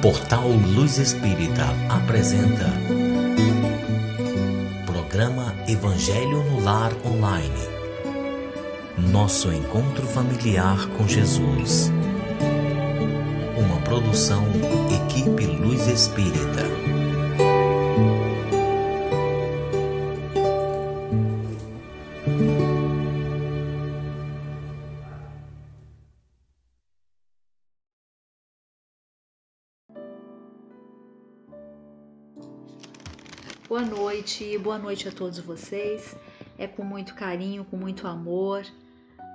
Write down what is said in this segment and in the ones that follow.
Portal Luz Espírita apresenta Programa Evangelho no Lar Online. Nosso encontro familiar com Jesus. Uma produção Equipe Luz Espírita. Boa noite a todos vocês. É com muito carinho, com muito amor,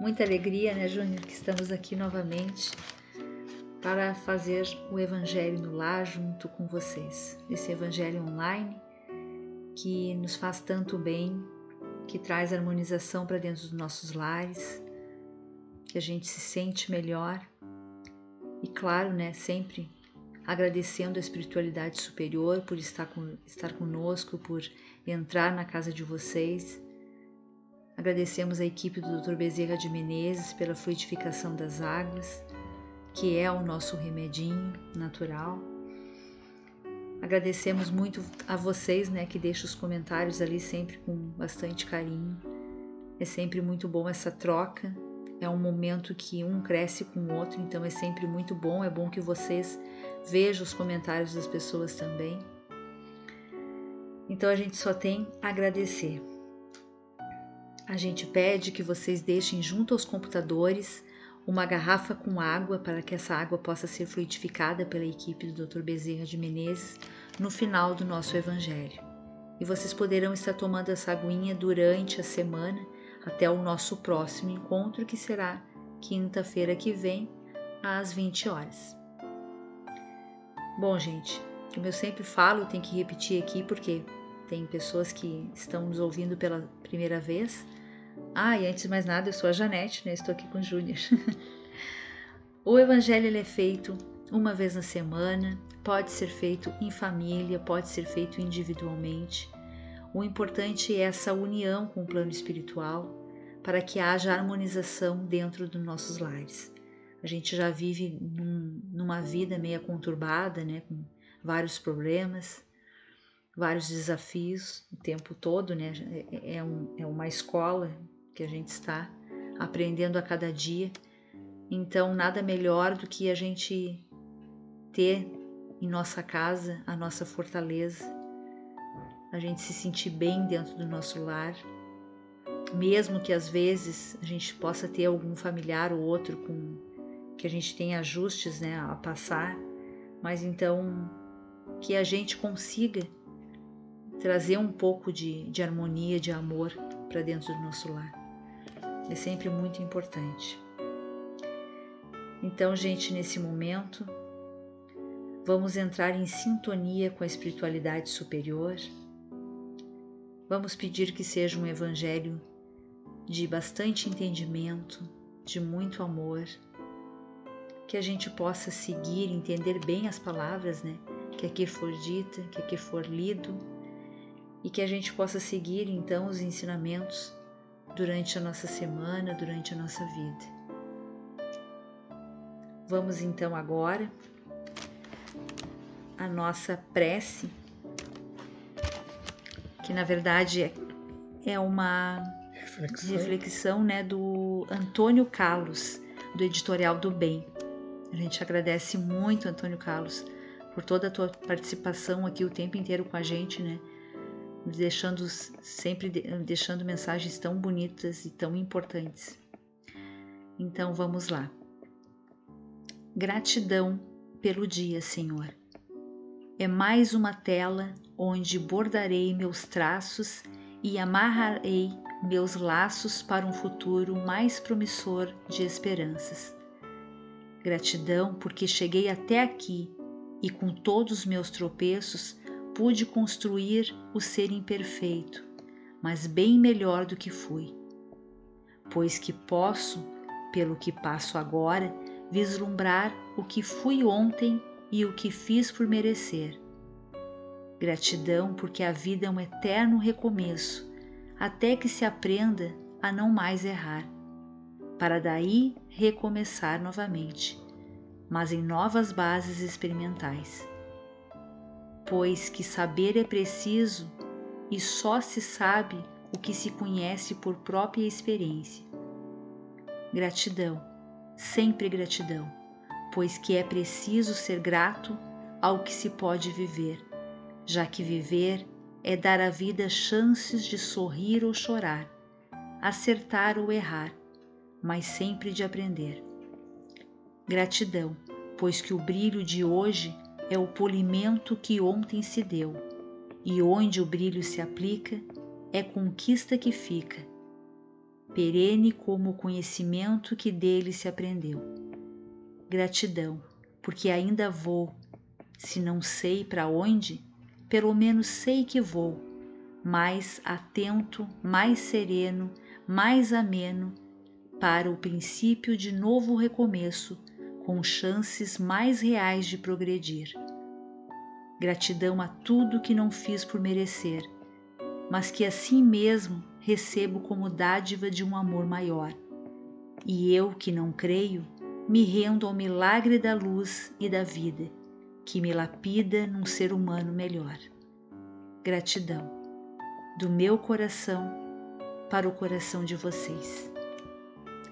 muita alegria, né, Júnior, que estamos aqui novamente para fazer o Evangelho no Lar junto com vocês. Esse Evangelho online que nos faz tanto bem, que traz harmonização para dentro dos nossos lares, que a gente se sente melhor e, claro, né, sempre agradecendo a espiritualidade superior por estar conosco, por entrar na casa de vocês. Agradecemos a equipe do Dr. Bezerra de Menezes pela fluidificação das águas, que é o nosso remedinho natural. Agradecemos muito a vocês, né, que deixam os comentários ali sempre com bastante carinho. É sempre muito bom essa troca. É um momento que um cresce com o outro, então é sempre muito bom. É bom que vocês vejam os comentários das pessoas também. Então a gente só tem a agradecer. A gente pede que vocês deixem junto aos computadores uma garrafa com água para que essa água possa ser fluidificada pela equipe do Dr. Bezerra de Menezes no final do nosso Evangelho. E vocês poderão estar tomando essa aguinha durante a semana até o nosso próximo encontro, que será quinta-feira que vem, às 20 horas. Bom, gente, como eu sempre falo, tenho que repetir aqui porque tem pessoas que estão nos ouvindo pela primeira vez. E antes de mais nada, eu sou a Janete, né? Estou aqui com o Júnior. O Evangelho ele é feito uma vez na semana, pode ser feito em família, pode ser feito individualmente. O importante é essa união com o plano espiritual para que haja harmonização dentro dos nossos lares. A gente já vive numa vida meio conturbada, né, com vários problemas, vários desafios o tempo todo, né? É uma escola que a gente está aprendendo a cada dia. Então, nada melhor do que a gente ter em nossa casa a nossa fortaleza, a gente se sentir bem dentro do nosso lar, mesmo que às vezes a gente possa ter algum familiar ou outro que a gente tenha ajustes, né, a passar, mas então que a gente consiga trazer um pouco de harmonia, de amor para dentro do nosso lar. É sempre muito importante. Então, gente, nesse momento, vamos entrar em sintonia com a espiritualidade superior. Vamos pedir que seja um evangelho de bastante entendimento, de muito amor, que a gente possa seguir, entender bem as palavras, né, que aqui for dita, que aqui for lido, e que a gente possa seguir então os ensinamentos durante a nossa semana, durante a nossa vida. Vamos então agora a nossa prece, que na verdade é uma reflexão, né, do Antônio Carlos, do Editorial do Bem. A gente agradece muito, Antônio Carlos, por toda a tua participação aqui o tempo inteiro com a gente, né? Sempre deixando mensagens tão bonitas e tão importantes. Então vamos lá. Gratidão pelo dia, Senhor. É mais uma tela onde bordarei meus traços e amarrarei meus laços para um futuro mais promissor de esperanças. Gratidão porque cheguei até aqui e com todos os meus tropeços pude construir o ser imperfeito, mas bem melhor do que fui. Pois que posso, pelo que passo agora, vislumbrar o que fui ontem e o que fiz por merecer. Gratidão porque a vida é um eterno recomeço, até que se aprenda a não mais errar, para daí recomeçar novamente. mas em novas bases experimentais. Pois que saber é preciso e só se sabe o que se conhece por própria experiência. Gratidão, sempre gratidão, pois que é preciso ser grato ao que se pode viver, já que viver é dar à vida chances de sorrir ou chorar, acertar ou errar, mas sempre de aprender. Gratidão, pois que o brilho de hoje é o polimento que ontem se deu, e onde o brilho se aplica é conquista que fica, perene como o conhecimento que dele se aprendeu. Gratidão, porque ainda vou, se não sei para onde, pelo menos sei que vou, mais atento, mais sereno, mais ameno, para o princípio de novo recomeço, com chances mais reais de progredir. Gratidão a tudo que não fiz por merecer, mas que assim mesmo recebo como dádiva de um amor maior. E eu, que não creio, me rendo ao milagre da luz e da vida, que me lapida num ser humano melhor. Gratidão, do meu coração para o coração de vocês.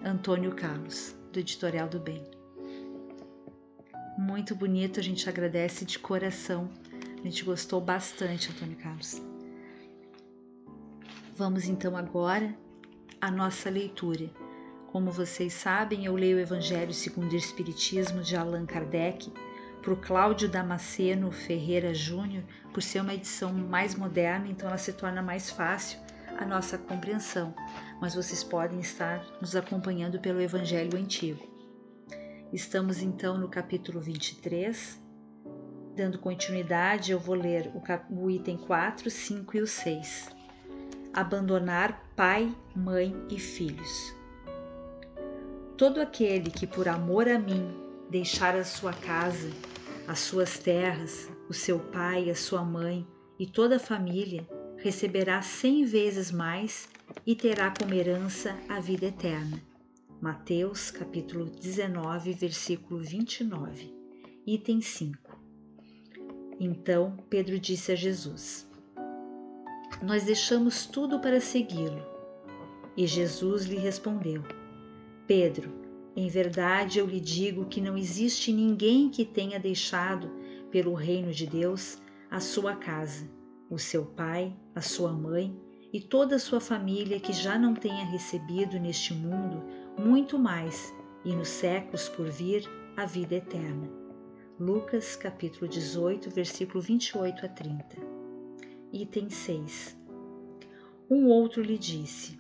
Antônio Carlos, do Editorial do Bem. Muito bonito, a gente agradece de coração. A gente gostou bastante, Antônio Carlos. Vamos então agora à nossa leitura. Como vocês sabem, eu leio o Evangelho segundo o Espiritismo de Allan Kardec para o Cláudio Damasceno Ferreira Júnior, por ser uma edição mais moderna, então ela se torna mais fácil a nossa compreensão, mas vocês podem estar nos acompanhando pelo Evangelho Antigo. Estamos então no capítulo 23, dando continuidade, eu vou ler o item 4, 5 e o 6. Abandonar pai, mãe e filhos. Todo aquele que por amor a mim deixar a sua casa, as suas terras, o seu pai, a sua mãe e toda a família, receberá 100 vezes mais e terá como herança a vida eterna. Mateus capítulo 19, versículo 29, item 5. Então Pedro disse a Jesus: Nós deixamos tudo para segui-lo. E Jesus lhe respondeu: Pedro, em verdade eu lhe digo que não existe ninguém que tenha deixado, pelo reino de Deus, a sua casa, o seu pai, a sua mãe e toda a sua família que já não tenha recebido neste mundo muito mais, e nos séculos por vir, a vida eterna. Lucas capítulo 18, versículo 28 a 30. Item 6. Um outro lhe disse: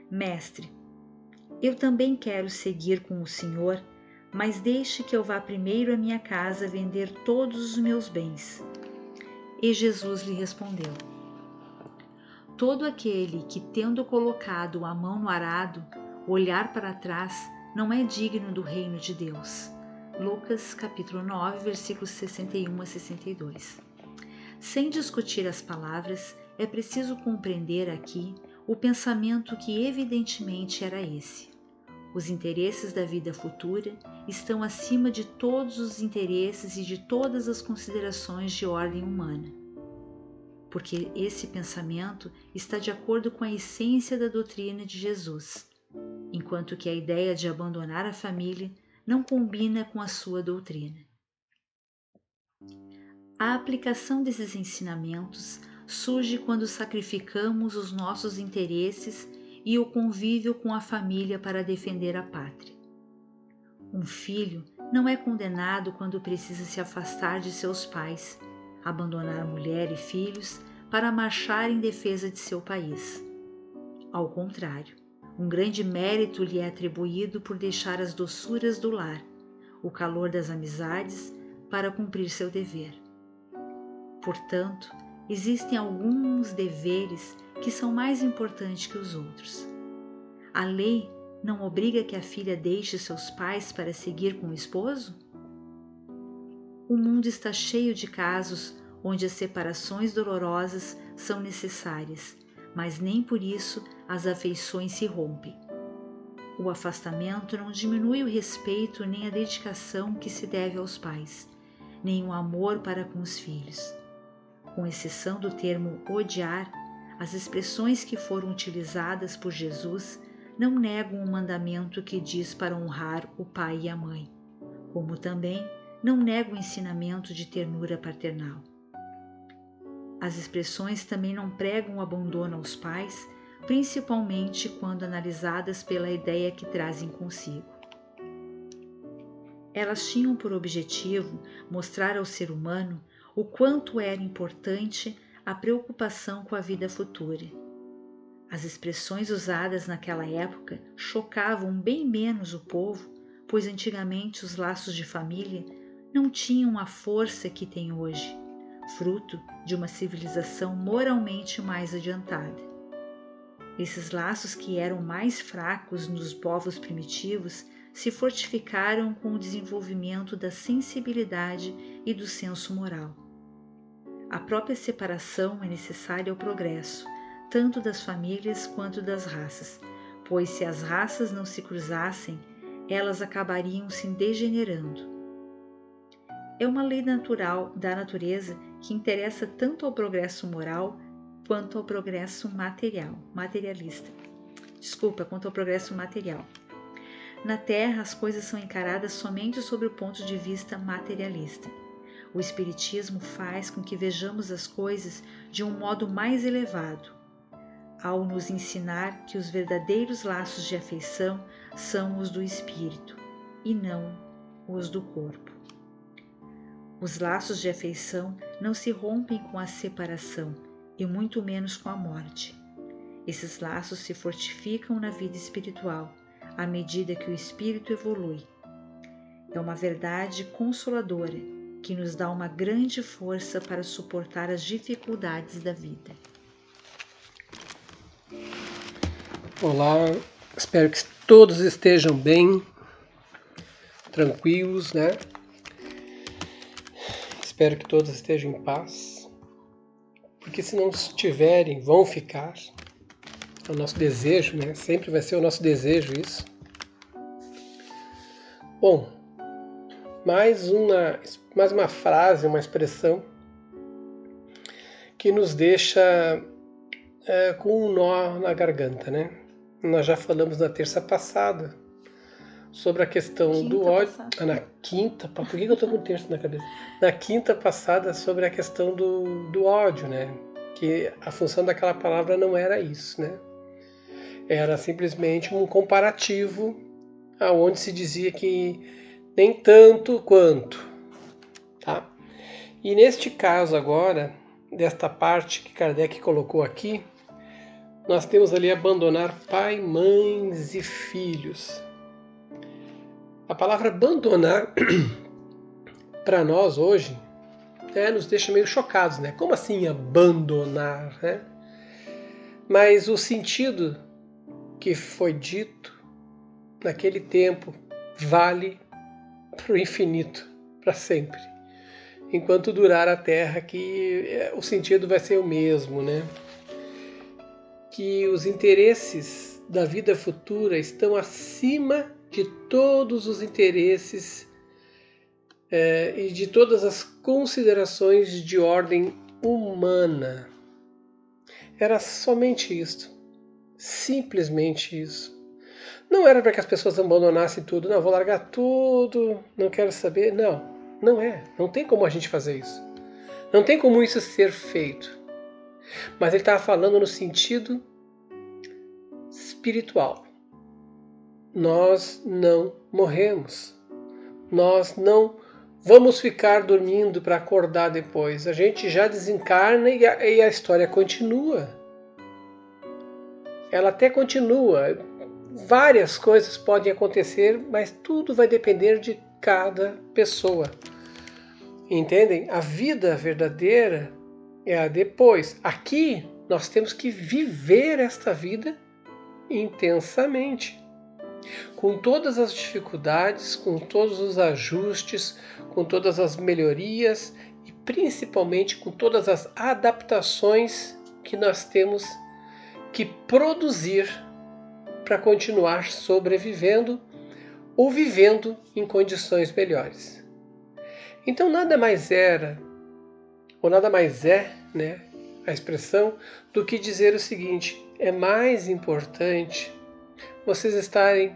Mestre, eu também quero seguir com o Senhor, mas deixe que eu vá primeiro à minha casa vender todos os meus bens. E Jesus lhe respondeu: Todo aquele que, tendo colocado a mão no arado, olhar para trás, não é digno do reino de Deus. Lucas capítulo 9, versículos 61 a 62. Sem discutir as palavras, é preciso compreender aqui o pensamento que evidentemente era esse. Os interesses da vida futura estão acima de todos os interesses e de todas as considerações de ordem humana, porque esse pensamento está de acordo com a essência da doutrina de Jesus, enquanto que a ideia de abandonar a família não combina com a sua doutrina. A aplicação desses ensinamentos surge quando sacrificamos os nossos interesses e o convívio com a família para defender a pátria. Um filho não é condenado quando precisa se afastar de seus pais, abandonar mulher e filhos para marchar em defesa de seu país. Ao contrário, um grande mérito lhe é atribuído por deixar as doçuras do lar, o calor das amizades, para cumprir seu dever. Portanto, existem alguns deveres que são mais importantes que os outros. A lei não obriga que a filha deixe seus pais para seguir com o esposo? O mundo está cheio de casos onde as separações dolorosas são necessárias, mas nem por isso as afeições se rompem. O afastamento não diminui o respeito nem a dedicação que se deve aos pais, nem o amor para com os filhos. Com exceção do termo odiar, as expressões que foram utilizadas por Jesus não negam o mandamento que diz para honrar o pai e a mãe, como também não negam o ensinamento de ternura paternal. As expressões também não pregam o abandono aos pais, principalmente quando analisadas pela ideia que trazem consigo. Elas tinham por objetivo mostrar ao ser humano o quanto era importante a preocupação com a vida futura. As expressões usadas naquela época chocavam bem menos o povo, pois antigamente os laços de família não tinham a força que têm hoje, fruto de uma civilização moralmente mais adiantada. Esses laços que eram mais fracos nos povos primitivos se fortificaram com o desenvolvimento da sensibilidade e do senso moral. A própria separação é necessária ao progresso, tanto das famílias quanto das raças, pois se as raças não se cruzassem, elas acabariam se degenerando. É uma lei natural da natureza que interessa tanto ao progresso moral quanto ao progresso quanto ao progresso material. Na Terra, as coisas são encaradas somente sob o ponto de vista materialista. O Espiritismo faz com que vejamos as coisas de um modo mais elevado, ao nos ensinar que os verdadeiros laços de afeição são os do espírito e não os do corpo. Os laços de afeição não se rompem com a separação e muito menos com a morte. Esses laços se fortificam na vida espiritual à medida que o espírito evolui. É uma verdade consoladora que nos dá uma grande força para suportar as dificuldades da vida. Olá, espero que todos estejam bem, tranquilos, né? Espero que todos estejam em paz, porque se não estiverem, vão ficar. É o nosso desejo, né? Sempre vai ser o nosso desejo isso. Bom, mais uma frase, uma expressão que nos deixa com um nó na garganta, né? Nós já falamos na terça passada sobre a questão do ódio. Na quinta, por que eu estou com terça na cabeça? Na quinta passada sobre a questão do ódio, né? Que a função daquela palavra não era isso, né? Era simplesmente um comparativo aonde se dizia que nem tanto quanto, tá? E neste caso agora, desta parte que Kardec colocou aqui, nós temos ali abandonar pai, mães e filhos. A palavra abandonar, para nós hoje, nos deixa meio chocados, né? Como assim abandonar, né? Mas o sentido que foi dito naquele tempo vale para o infinito, para sempre. Enquanto durar a Terra, que o sentido vai ser o mesmo, né? Que os interesses da vida futura estão acima de todos os interesses e de todas as considerações de ordem humana. Era somente isso. Simplesmente isso. Não era para que as pessoas abandonassem tudo. Não, vou largar tudo, não quero saber. Não, não é. Não tem como a gente fazer isso. Não tem como isso ser feito. Mas ele estava falando no sentido espiritual. Nós não morremos. Nós não vamos ficar dormindo para acordar depois. A gente já desencarna e a história continua. Ela até continua. Várias coisas podem acontecer, mas tudo vai depender de cada pessoa. Entendem? A vida verdadeira é a depois. Aqui nós temos que viver esta vida intensamente. Com todas as dificuldades, com todos os ajustes, com todas as melhorias e principalmente com todas as adaptações que nós temos que produzir para continuar sobrevivendo ou vivendo em condições melhores. Então nada mais era, ou nada mais é, né, a expressão, do que dizer o seguinte: é mais importante vocês estarem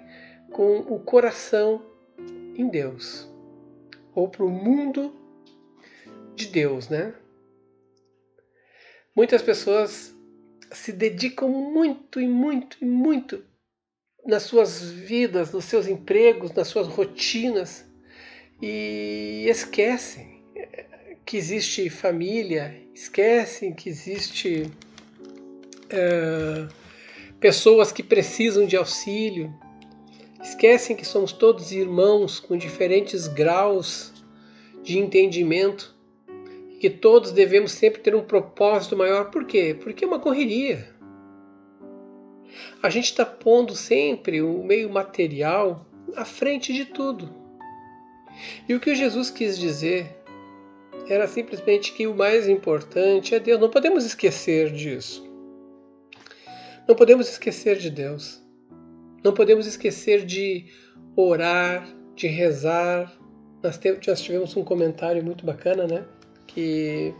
com o coração em Deus, ou para o mundo de Deus, né? Muitas pessoas se dedicam muito nas suas vidas, nos seus empregos, nas suas rotinas, e esquecem que existe família, esquecem que existe pessoas que precisam de auxílio, esquecem que somos todos irmãos com diferentes graus de entendimento, que todos devemos sempre ter um propósito maior. Por quê? Porque é uma correria. A gente está pondo sempre o meio material à frente de tudo. E o que Jesus quis dizer era simplesmente que o mais importante é Deus. Não podemos esquecer disso. Não podemos esquecer de Deus. Não podemos esquecer de orar, de rezar. Nós tivemos um comentário muito bacana, né? Que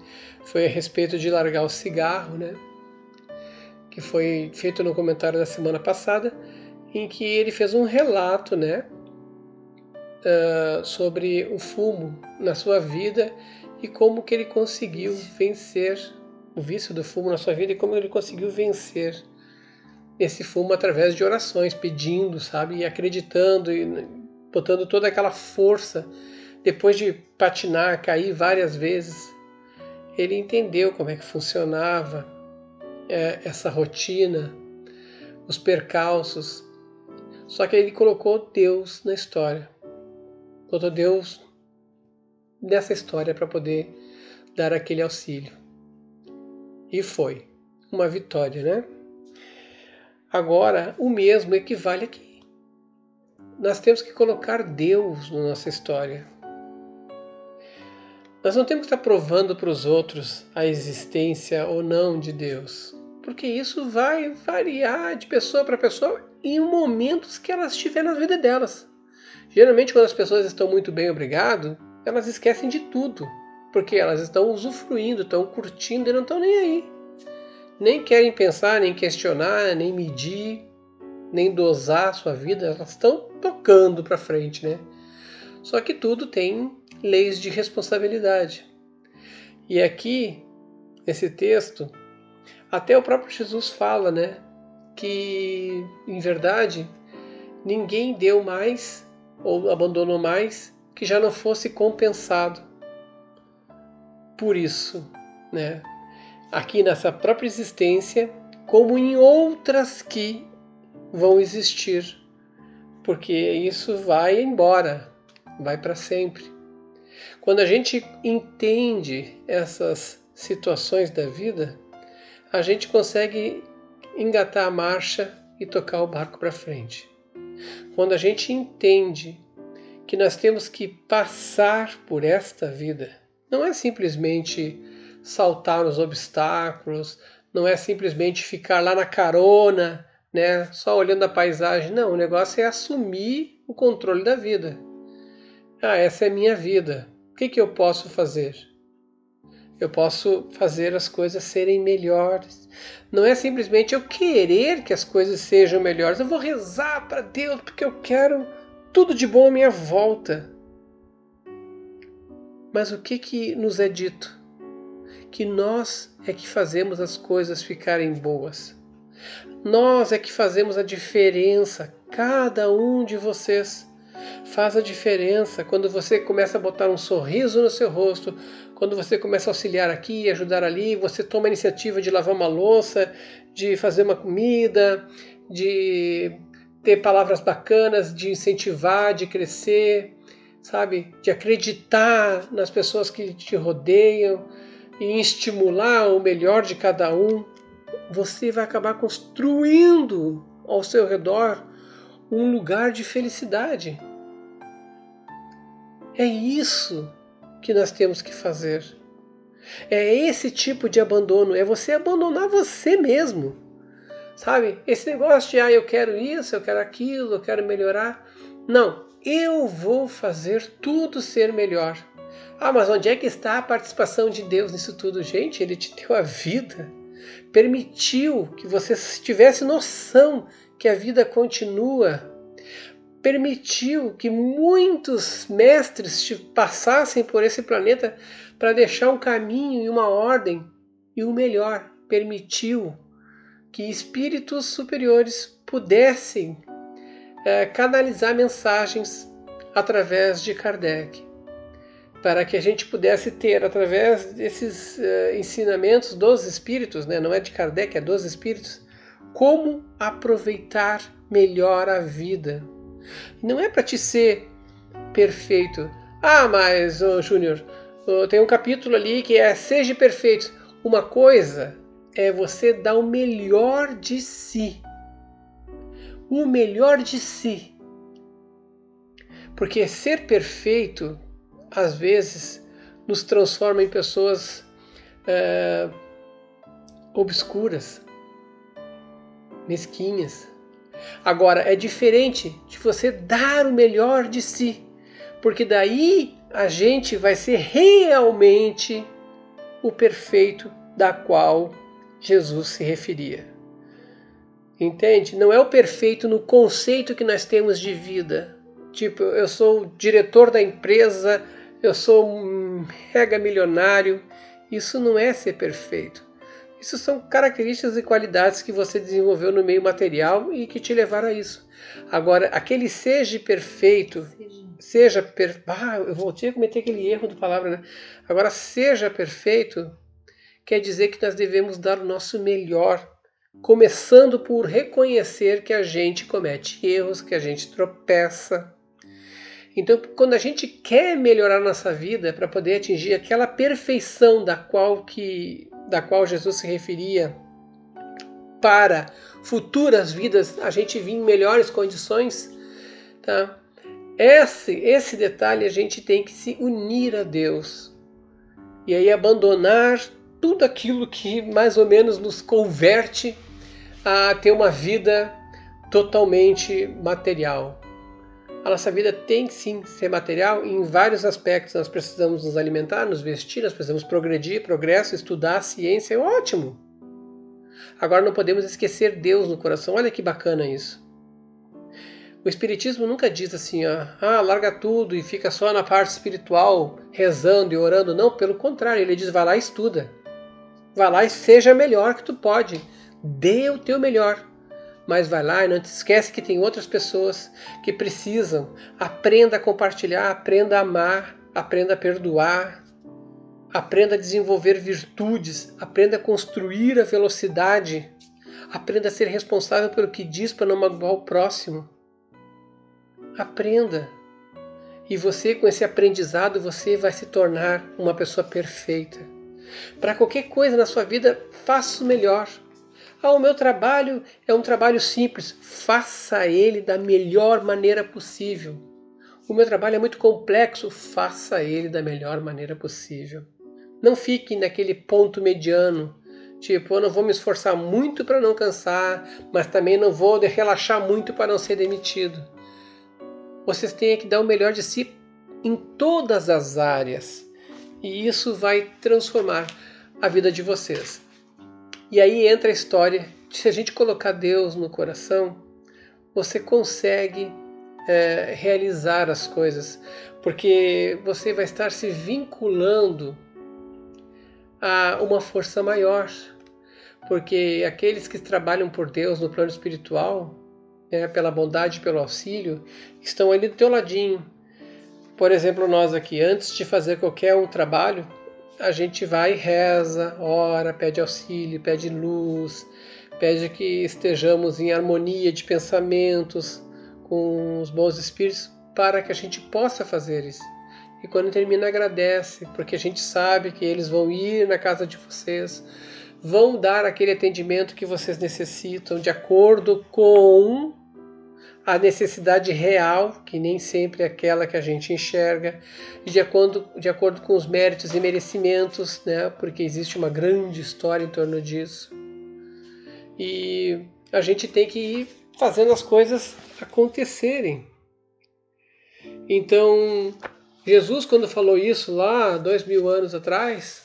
foi a respeito de largar o cigarro, né? Que foi feito no comentário da semana passada, em que ele fez um relato, né? Sobre o fumo na sua vida e como que ele conseguiu vencer o vício do fumo na sua vida e como ele conseguiu vencer esse fumo através de orações, pedindo, sabe, e acreditando e botando toda aquela força. Depois de patinar, cair várias vezes, ele entendeu como é que funcionava essa rotina, os percalços. Só que ele colocou Deus na história. Botou Deus nessa história para poder dar aquele auxílio. E foi uma vitória, né? Agora, o mesmo equivale aqui. Nós temos que colocar Deus na nossa história. Nós não temos que estar provando para os outros a existência ou não de Deus, porque isso vai variar de pessoa para pessoa em momentos que elas estiverem na vida delas. Geralmente, quando as pessoas estão muito bem, obrigado, elas esquecem de tudo, porque elas estão usufruindo, estão curtindo e não estão nem aí. Nem querem pensar, nem questionar, nem medir, nem dosar a sua vida, elas estão tocando para frente, né? Só que tudo tem leis de responsabilidade. E aqui, nesse texto, até o próprio Jesus fala, né, que, em verdade, ninguém deu mais ou abandonou mais que já não fosse compensado por isso, né? Aqui nessa própria existência, como em outras que vão existir, porque isso vai embora, vai para sempre. Quando a gente entende essas situações da vida, a gente consegue engatar a marcha e tocar o barco para frente. Quando a gente entende que nós temos que passar por esta vida, não é simplesmente saltar os obstáculos, não é simplesmente ficar lá na carona, né, só olhando a paisagem. Não, o negócio é assumir o controle da vida. Essa é a minha vida. O que eu posso fazer? Eu posso fazer as coisas serem melhores. Não é simplesmente eu querer que as coisas sejam melhores. Eu vou rezar para Deus porque eu quero tudo de bom à minha volta. Mas o que nos é dito? Que nós é que fazemos as coisas ficarem boas. Nós é que fazemos a diferença. Cada um de vocês faz a diferença quando você começa a botar um sorriso no seu rosto, quando você começa a auxiliar aqui e ajudar ali, você toma a iniciativa de lavar uma louça, de fazer uma comida, de ter palavras bacanas, de incentivar, de crescer, sabe? De acreditar nas pessoas que te rodeiam e estimular o melhor de cada um. Você vai acabar construindo ao seu redor um lugar de felicidade. É isso que nós temos que fazer. É esse tipo de abandono, é você abandonar você mesmo. Sabe? Esse negócio de, eu quero isso, eu quero aquilo, eu quero melhorar. Não, eu vou fazer tudo ser melhor. Mas onde é que está a participação de Deus nisso tudo? Gente, Ele te deu a vida, permitiu que você tivesse noção que a vida continua, permitiu que muitos mestres passassem por esse planeta para deixar um caminho e uma ordem, e o melhor, permitiu que espíritos superiores pudessem canalizar mensagens através de Kardec, para que a gente pudesse ter, através desses ensinamentos dos espíritos, não é de Kardec, é dos espíritos, como aproveitar melhor a vida. Não é para te ser perfeito. Mas, Júnior, tem um capítulo ali que é seja perfeito. Uma coisa é você dar o melhor de si. O melhor de si. Porque ser perfeito, às vezes, nos transforma em pessoas obscuras, mesquinhas. Agora, é diferente de você dar o melhor de si, porque daí a gente vai ser realmente o perfeito da qual Jesus se referia. Entende? Não é o perfeito no conceito que nós temos de vida. Tipo, eu sou o diretor da empresa, eu sou um mega milionário. Isso não é ser perfeito. Isso são características e qualidades que você desenvolveu no meio material e que te levaram a isso. Agora, aquele seja perfeito, eu voltei a cometer aquele erro de palavra, né? Agora, seja perfeito, quer dizer que nós devemos dar o nosso melhor, começando por reconhecer que a gente comete erros, que a gente tropeça. Então, quando a gente quer melhorar nossa vida para poder atingir aquela perfeição da qual Jesus se referia, para futuras vidas a gente vir em melhores condições, tá? Esse detalhe a gente tem que se unir a Deus e aí abandonar tudo aquilo que mais ou menos nos converte a ter uma vida totalmente material. A nossa vida tem sim ser material em vários aspectos. Nós precisamos nos alimentar, nos vestir, nós precisamos progredir, progresso, estudar, ciência, é ótimo. Agora não podemos esquecer Deus no coração. Olha que bacana isso. O Espiritismo nunca diz assim, larga tudo e fica só na parte espiritual, rezando e orando. Não, pelo contrário, ele diz, vai lá e estuda. Vai lá e seja melhor que tu pode. Dê o teu melhor. Mas vai lá e não te esquece que tem outras pessoas que precisam. Aprenda a compartilhar, aprenda a amar, aprenda a perdoar, aprenda a desenvolver virtudes, aprenda a construir a velocidade, aprenda a ser responsável pelo que diz para não magoar o próximo. Aprenda. E você, com esse aprendizado, você vai se tornar uma pessoa perfeita. Para qualquer coisa na sua vida, faça o melhor. O meu trabalho é um trabalho simples. Faça ele da melhor maneira possível. O meu trabalho é muito complexo. Faça ele da melhor maneira possível. Não fique naquele ponto mediano. Tipo, eu não vou me esforçar muito para não cansar, mas também não vou relaxar muito para não ser demitido. Vocês têm que dar o melhor de si em todas as áreas. E isso vai transformar a vida de vocês. E aí entra a história de se a gente colocar Deus no coração, você consegue realizar as coisas, porque você vai estar se vinculando a uma força maior, porque aqueles que trabalham por Deus no plano espiritual, pela bondade e pelo auxílio, estão ali do teu ladinho. Por exemplo, nós aqui, antes de fazer qualquer um trabalho, a gente vai e reza, ora, pede auxílio, pede luz, pede que estejamos em harmonia de pensamentos com os bons espíritos para que a gente possa fazer isso. E quando termina, agradece, porque a gente sabe que eles vão ir na casa de vocês, vão dar aquele atendimento que vocês necessitam de acordo com a necessidade real, que nem sempre é aquela que a gente enxerga, e de acordo com os méritos e merecimentos, porque existe uma grande história em torno disso. E a gente tem que ir fazendo as coisas acontecerem. Então, Jesus, quando falou isso lá 2000 anos atrás,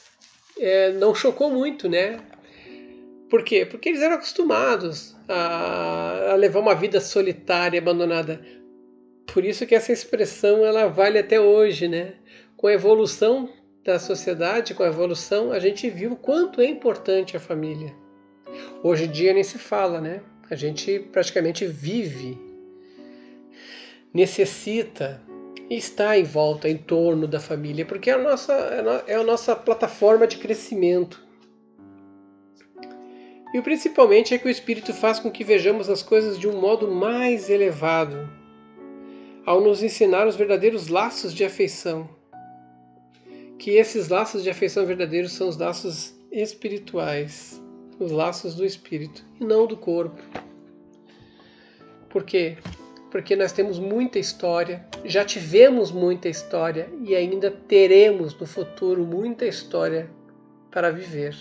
não chocou muito, né? Por quê? Porque eles eram acostumados a levar uma vida solitária, abandonada. Por isso que essa expressão ela vale até hoje, né? Com a evolução da sociedade, com a evolução, a gente viu o quanto é importante a família. Hoje em dia nem se fala, né? A gente praticamente vive, necessita e está em volta, em torno da família, porque é a nossa plataforma de crescimento. E o principalmente é que o Espírito faz com que vejamos as coisas de um modo mais elevado, ao nos ensinar os verdadeiros laços de afeição. Que esses laços de afeição verdadeiros são os laços espirituais, os laços do Espírito, e não do corpo. Por quê? Porque nós temos muita história, já tivemos muita história e ainda teremos no futuro muita história para viver.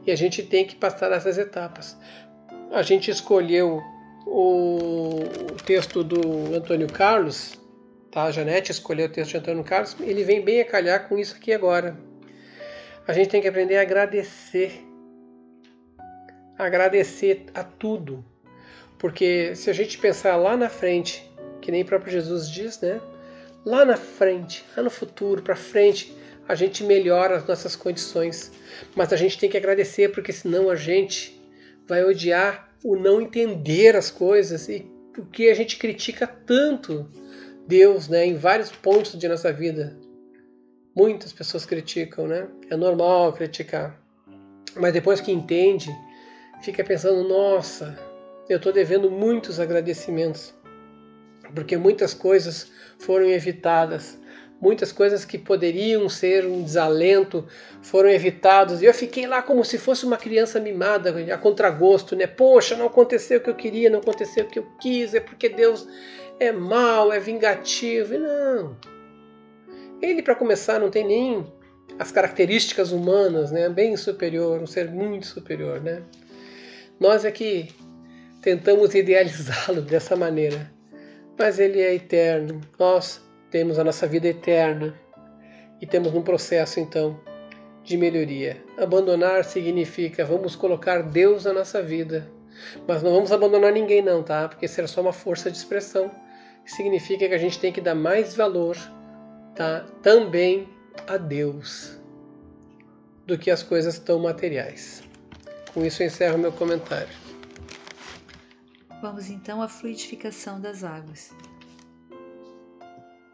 E a gente tem que passar essas etapas. A gente escolheu o texto do Antônio Carlos, tá? A Janete escolheu o texto de Antônio Carlos, ele vem bem a calhar com isso aqui agora. A gente tem que aprender a agradecer a tudo. Porque se a gente pensar lá na frente, que nem o próprio Jesus diz, né? Lá na frente, lá no futuro, para frente, a gente melhora as nossas condições. Mas a gente tem que agradecer, porque senão a gente vai odiar o não entender as coisas e porque a gente critica tanto Deus, né, em vários pontos de nossa vida. Muitas pessoas criticam, né? É normal criticar. Mas depois que entende, fica pensando, nossa, eu estou devendo muitos agradecimentos, porque muitas coisas foram evitadas, muitas coisas que poderiam ser um desalento foram evitadas, e eu fiquei lá como se fosse uma criança mimada, a contragosto, né? Poxa, não aconteceu o que eu queria, não aconteceu o que eu quis, é porque Deus é mau, é vingativo, e não. Ele, para começar, não tem nem as características humanas, né? Bem superior, um ser muito superior, né? Nós é que tentamos idealizá-lo dessa maneira, mas ele é eterno. Nós temos a nossa vida eterna e temos um processo então de melhoria. Abandonar significa vamos colocar Deus na nossa vida, mas não vamos abandonar ninguém não, tá? Porque será só uma força de expressão. Significa que a gente tem que dar mais valor, tá? Também a Deus do que as coisas tão materiais. Com isso eu encerro meu comentário. Vamos então à fluidificação das águas.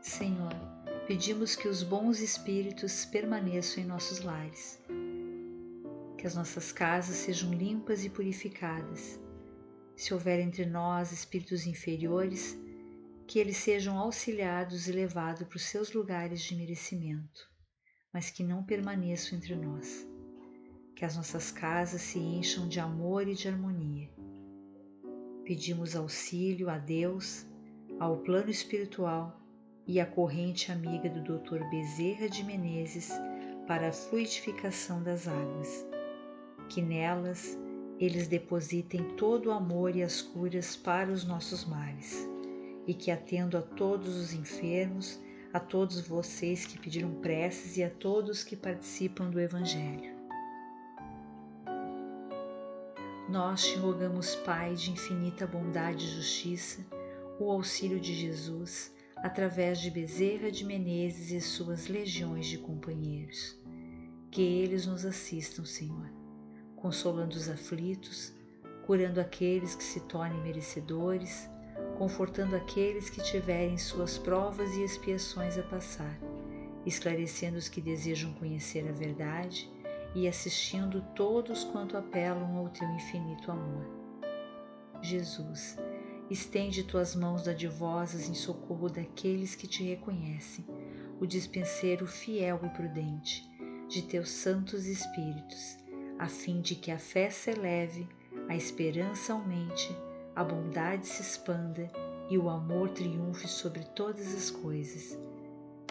Senhor, pedimos que os bons espíritos permaneçam em nossos lares, que as nossas casas sejam limpas e purificadas. Se houver entre nós espíritos inferiores, que eles sejam auxiliados e levados para os seus lugares de merecimento, mas que não permaneçam entre nós. Que as nossas casas se encham de amor e de harmonia. Pedimos auxílio a Deus, ao plano espiritual e à corrente amiga do Dr. Bezerra de Menezes para a fluidificação das águas. Que nelas eles depositem todo o amor e as curas para os nossos males, e que atendo a todos os enfermos, a todos vocês que pediram preces e a todos que participam do Evangelho. Nós te rogamos, Pai de infinita bondade e justiça, o auxílio de Jesus, através de Bezerra de Menezes e suas legiões de companheiros. Que eles nos assistam, Senhor, consolando os aflitos, curando aqueles que se tornem merecedores, confortando aqueles que tiverem suas provas e expiações a passar, esclarecendo os que desejam conhecer a verdade e assistindo todos quanto apelam ao teu infinito amor. Jesus, estende tuas mãos dadivosas em socorro daqueles que te reconhecem, o dispenseiro fiel e prudente de teus santos espíritos, a fim de que a fé se eleve, a esperança aumente, a bondade se expanda e o amor triunfe sobre todas as coisas.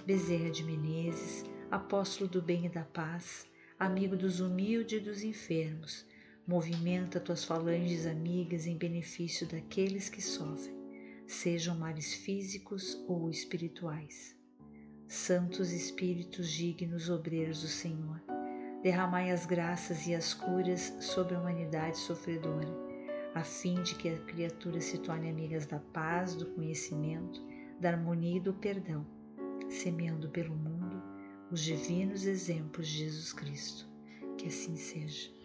Bezerra de Menezes, apóstolo do bem e da paz, amigo dos humildes e dos enfermos, Movimenta tuas falanges amigas em benefício daqueles que sofrem, sejam males físicos ou espirituais. Santos Espíritos dignos obreiros do Senhor, derramai as graças e as curas sobre a humanidade sofredora, a fim de que a criatura se torne amigas da paz, do conhecimento, da harmonia e do perdão, semeando pelo mundo os divinos exemplos de Jesus Cristo. Que assim seja.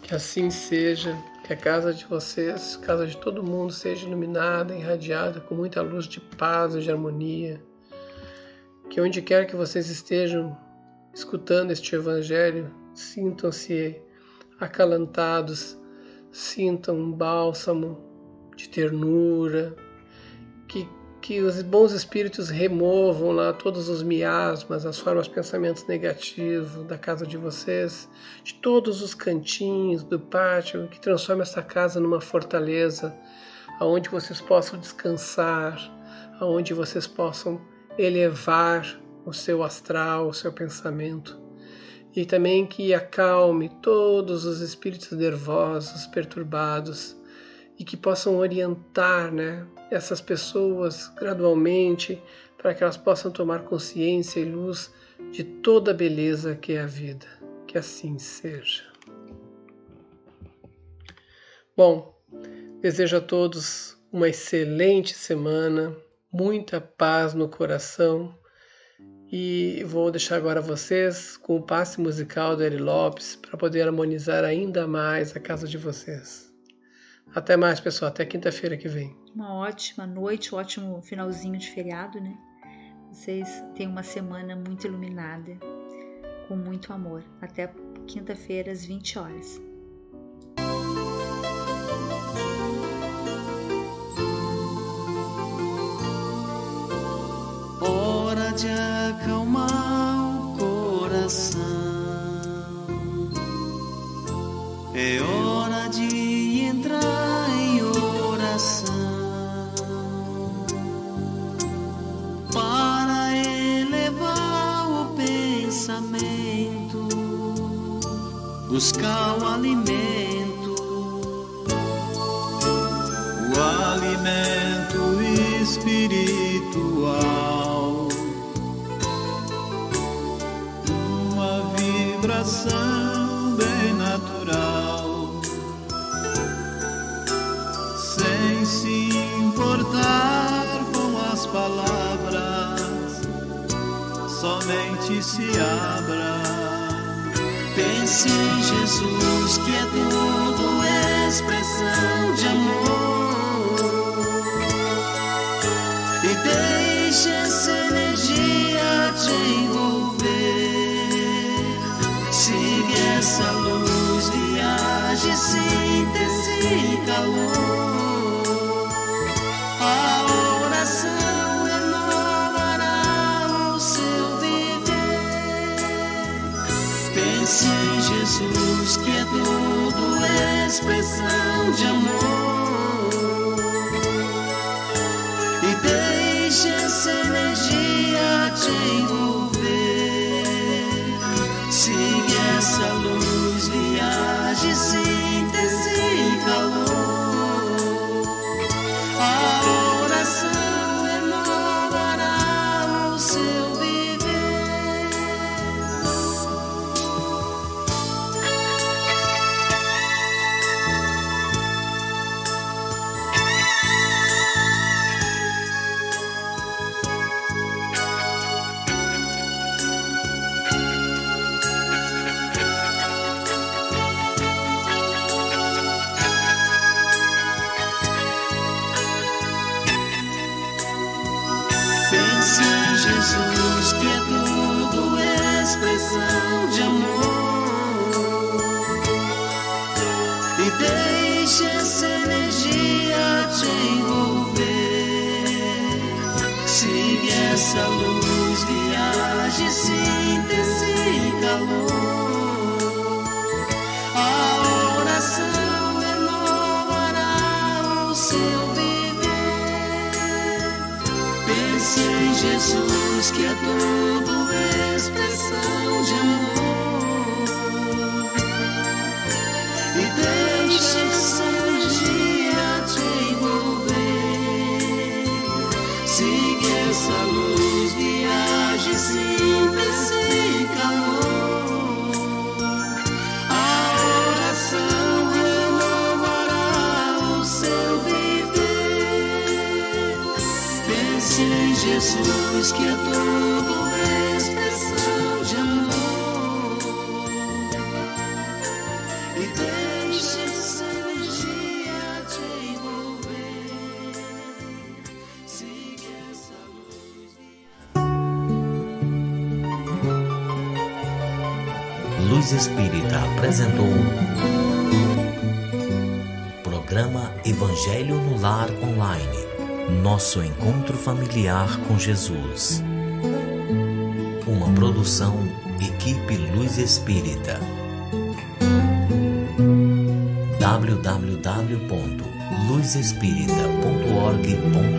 Que assim seja, que a casa de vocês, a casa de todo mundo seja iluminada, irradiada com muita luz de paz e de harmonia. Que onde quer que vocês estejam escutando este Evangelho, sintam-se acalantados, sintam um bálsamo de ternura, que os bons espíritos removam lá todos os miasmas, as formas de pensamentos negativos da casa de vocês, de todos os cantinhos do pátio, que transforme essa casa numa fortaleza, aonde vocês possam descansar, aonde vocês possam elevar o seu astral, o seu pensamento, e também que acalme todos os espíritos nervosos, perturbados, e que possam orientar, essas pessoas gradualmente para que elas possam tomar consciência e luz de toda a beleza que é a vida. Que assim seja. Bom, desejo a todos uma excelente semana, muita paz no coração, e vou deixar agora vocês com o passe musical do Eri Lopes para poder harmonizar ainda mais a casa de vocês. Até mais, pessoal. Até quinta-feira que vem. Uma ótima noite, um ótimo finalzinho de feriado, Vocês tenham uma semana muito iluminada, com muito amor. Até quinta-feira, às 20 horas. Hora de acalmar o coração, é hora de entrar em oração, para elevar o pensamento, buscar o alimento espiritual, uma vibração bem natural, sem se importar com as palavras, somente se abra. Pense em Jesus, que é tudo expressão de amor, e deixe essa energia te envolver. Siga essa luz, viaje, síntese e calor. A oração renovará o seu viver. Pense em Jesus, que é tudo expressão de amor, e deixe essa energia te envolver. Siga essa luz, viaje, síntese e calor. A oração renovará o seu viver. Pense em Jesus, que é tudo expressão de amor, e deixe essa energia te envolver. Siga essa luz, viaje, síntese e calor. A oração renovará o seu viver. Pense em Jesus, que é tudo expressão de amor, e siga essa luz, viaje simples sem calor. A oração renovará o seu viver. Pense em Jesus, que é tudo expressão de amor. E deixe essa energia te envolver. Siga essa luz. Luz Espírita apresentou programa Evangelho no Lar Online. Nosso encontro familiar com Jesus. Uma produção Equipe Luz Espírita. www.luzespirita.org.br